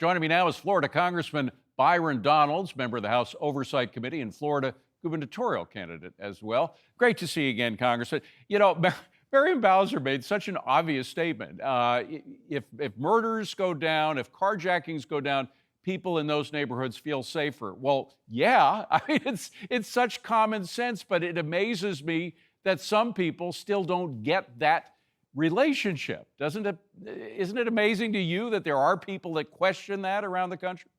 Joining me now is Florida Congressman Byron Donalds, member of the House Oversight Committee and Florida gubernatorial candidate as well. Great to see you again, Congressman. Marion Bowser made such an obvious statement. If murders go down, if carjackings go down, people in those neighborhoods feel safer. Well, yeah, I mean, it's such common sense, but it amazes me that some people still don't get that relationship. Isn't it amazing to you that there are people that question that around the country?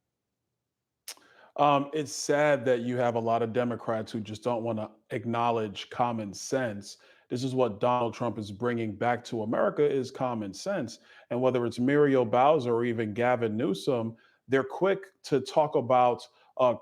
It's sad that you have a lot of Democrats who just don't want to acknowledge common sense. This is what Donald Trump is bringing back to America is common sense. And whether it's Muriel Bowser or even Gavin Newsom, they're quick to talk about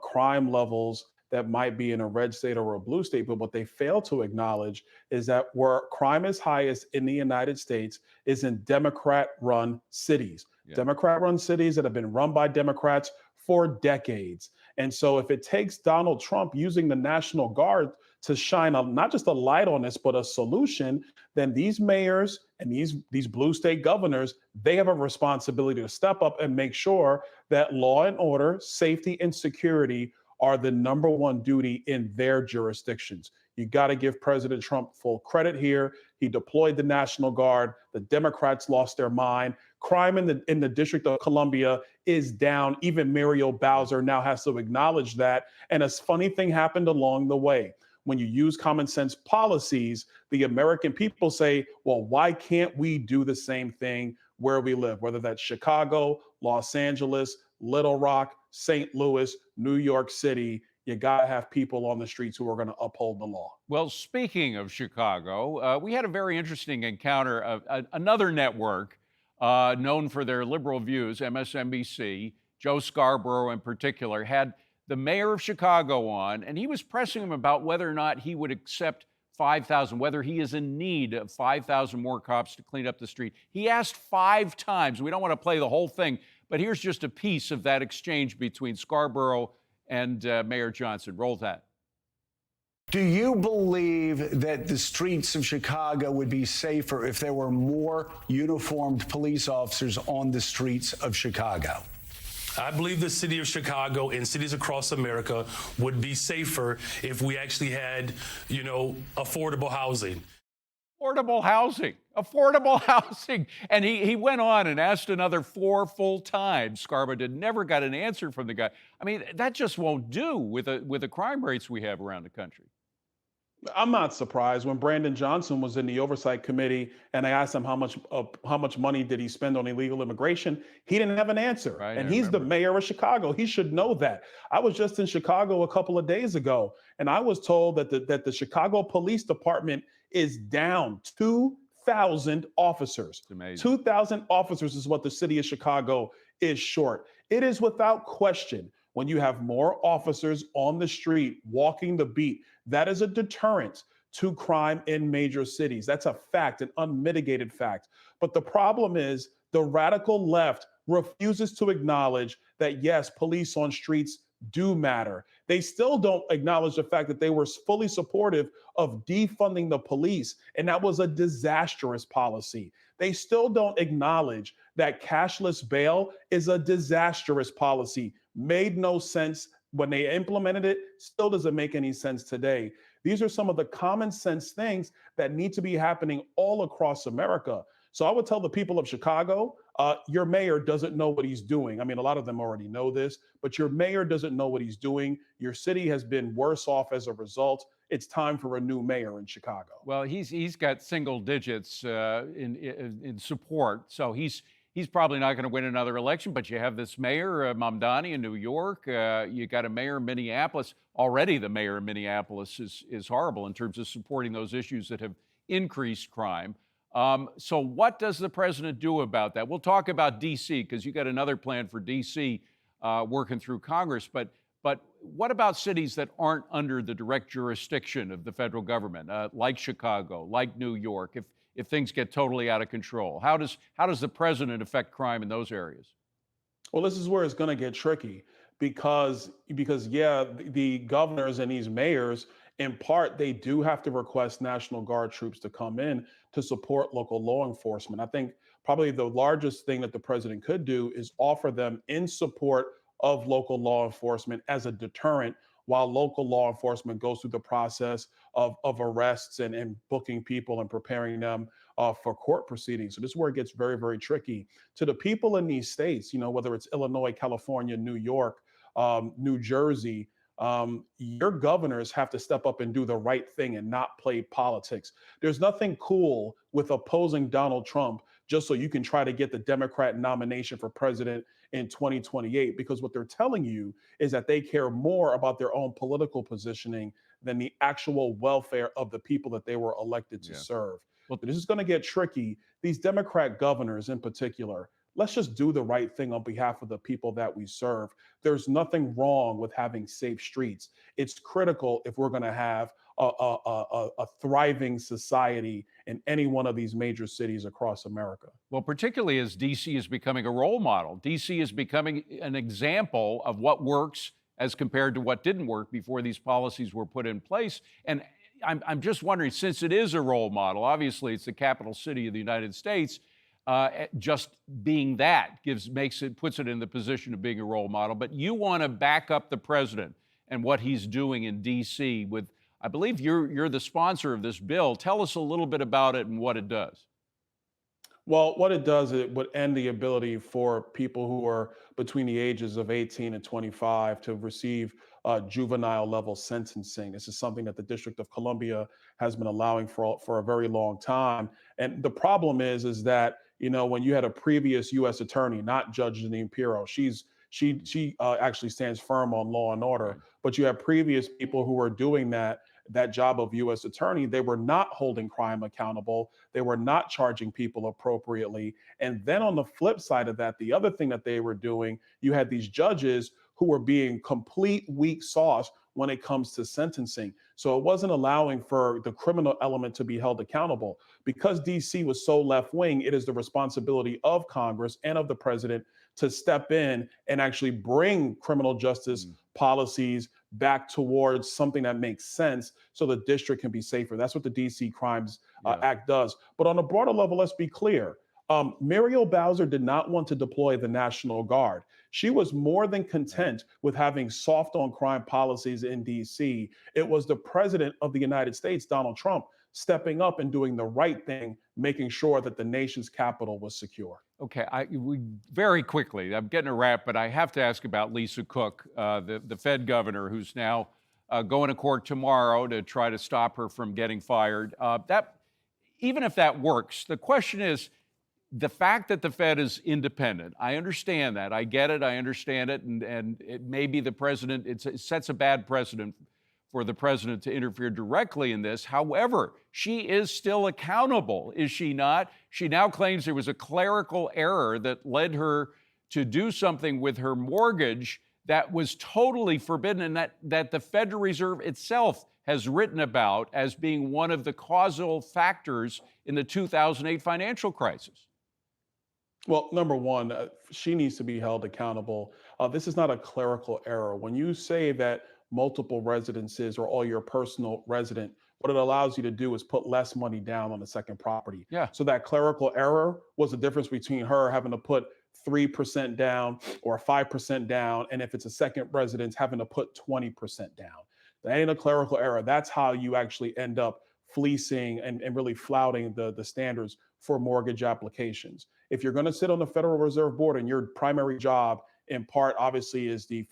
crime levels that might be in a red state or a blue state. But what they fail to acknowledge is that where crime is highest in the United States is in Democrat run cities. Yeah. Democrat run cities that have been run by Democrats for decades. And so if it takes Donald Trump using the National Guard to shine not just a light on this, but a solution, then these mayors and these blue state governors, they have a responsibility to step up and make sure that law and order, safety and security are the number one duty in their jurisdictions. You got to give President Trump full credit here. He deployed the National Guard. The Democrats lost their mind. Crime in the District of Columbia is down. Even Muriel Bowser now has to acknowledge that. And a funny thing happened along the way. When you use common sense policies, the American people say, well, why can't we do the same thing where we live? Whether that's Chicago, Los Angeles, Little Rock, St. Louis, New York City, you got to have people on the streets who are going to uphold the law. Well, speaking of Chicago, we had a very interesting encounter of another network known for their liberal views, MSNBC. Joe Scarborough, in particular, had the mayor of Chicago on, and he was pressing him about whether or not he would accept 5,000, whether he is in need of 5,000 more cops to clean up the street. He asked 5 times. We don't want to play the whole thing, but here's just a piece of that exchange between Scarborough and Mayor Johnson. Roll that. Do you believe that the streets of Chicago would be safer if there were more uniformed police officers on the streets of Chicago? I believe the city of Chicago and cities across America would be safer if we actually had, affordable housing. Affordable housing. And he went on and asked another 4 full times. Scarborough never got an answer from the guy. I mean, that just won't do with the crime rates we have around the country. I'm not surprised when Brandon Johnson was in the oversight committee and I asked him how much money did he spend on illegal immigration. He didn't have an answer. Right, and he's the mayor of Chicago. He should know that. I was just in Chicago a couple of days ago, and I was told that the Chicago Police Department is down 2,000 officers. 2,000 officers is what the city of Chicago is short. It is without question, when you have more officers on the street walking the beat, that is a deterrent to crime in major cities. That's a fact, an unmitigated fact. But the problem is the radical left refuses to acknowledge that, yes, police on streets do matter. They still don't acknowledge the fact that they were fully supportive of defunding the police, and that was a disastrous policy. They still don't acknowledge that cashless bail is a disastrous policy. Made no sense when they implemented it, still doesn't make any sense today. These are some of the common sense things that need to be happening all across America. So I would tell the people of Chicago, your mayor doesn't know what he's doing. I mean, a lot of them already know this, but your mayor doesn't know what he's doing. Your city has been worse off as a result. It's time for a new mayor in Chicago. Well, he's got single digits in support, so he's probably not going to win another election. But you have this mayor, Mamdani, in New York. You got a mayor in Minneapolis. Already, the mayor in Minneapolis is horrible in terms of supporting those issues that have increased crime. So what does the president do about that? We'll talk about D.C. because you got another plan for D.C. Working through Congress. But what about cities that aren't under the direct jurisdiction of the federal government, like Chicago, like New York? If things get totally out of control, how does the president affect crime in those areas? Well, this is where it's going to get tricky because yeah, the governors and these mayors, in part, they do have to request National Guard troops to come in to support local law enforcement. I think Probably the largest thing that the president could do is offer them in support of local law enforcement as a deterrent while local law enforcement goes through the process of arrests and booking people and preparing them for court proceedings. So this is where it gets very, very tricky. To the people in these states, whether it's Illinois, California, New York, New Jersey, your governors have to step up and do the right thing and not play politics. There's nothing cool with opposing Donald Trump just so you can try to get the Democrat nomination for president in 2028, because what they're telling you is that they care more about their own political positioning than the actual welfare of the people that they were elected to serve. Well, This is going to get tricky. These Democrat governors in particular, let's just do the right thing on behalf of the people that we serve. There's nothing wrong with having safe streets. It's critical if we're going to have a thriving society in any one of these major cities across America. Well, particularly as DC is becoming a role model. DC is becoming an example of what works as compared to what didn't work before these policies were put in place. And I'm just wondering, since it is a role model, obviously it's the capital city of the United States, just being that puts it in the position of being a role model. But you want to back up the president and what he's doing in DC with, I believe you're the sponsor of this bill. Tell us a little bit about it and what it does. Well, what it does, it would end the ability for people who are between the ages of 18 and 25 to receive juvenile level sentencing. This is something that the District of Columbia has been allowing for a very long time. And the problem is that, when you had a previous U.S. attorney, not Judge Janine Pirro, she actually stands firm on law and order, but you have previous people who were doing that job of U.S. attorney. They were not holding crime accountable. They were not charging people appropriately. And then on the flip side of that, the other thing that they were doing, you had these judges who were being complete weak sauce when it comes to sentencing. So it wasn't allowing for the criminal element to be held accountable. Because DC was so left wing, it is the responsibility of Congress and of the president to step in and actually bring criminal justice policies back towards something that makes sense so the district can be safer. That's what the DC Crimes Act does. But on a broader level, let's be clear. Muriel Bowser did not want to deploy the National Guard. She was more than content with having soft on crime policies in DC. It was the president of the United States, Donald Trump, stepping up and doing the right thing, making sure that the nation's capital was secure. Okay, we very quickly, I'm getting a wrap, but I have to ask about Lisa Cook, the Fed governor, who's now going to court tomorrow to try to stop her from getting fired. Even if that works, the question is, the fact that the Fed is independent, I understand that. I get it. I understand it. And it may be the president, it sets a bad precedent for the president to interfere directly in this. However, she is still accountable, is she not? She now claims there was a clerical error that led her to do something with her mortgage that was totally forbidden, and that the Federal Reserve itself has written about as being one of the causal factors in the 2008 financial crisis. Well, number one, she needs to be held accountable. This is not a clerical error. When you say that multiple residences or all your personal resident, what it allows you to do is put less money down on the second property. Yeah. So that clerical error was the difference between her having to put 3% down or 5% down, and if it's a second residence, having to put 20% down. That ain't a clerical error. That's how you actually end up fleecing and really flouting the standards for mortgage applications. If you're going to sit on the Federal Reserve Board and your primary job in part obviously is the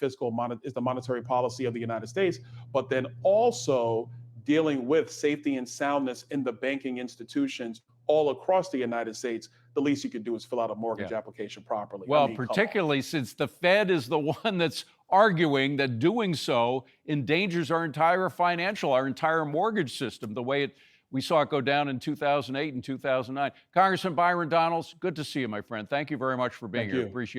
monetary policy of the United States, but then also dealing with safety and soundness in the banking institutions all across the United States, the least you could do is fill out a mortgage application properly. Well, particularly since the Fed is the one that's arguing that doing so endangers our entire mortgage system, the way we saw it go down in 2008 and 2009. Congressman Byron Donalds, good to see you, my friend. Thank you very much for being here. Appreciate it.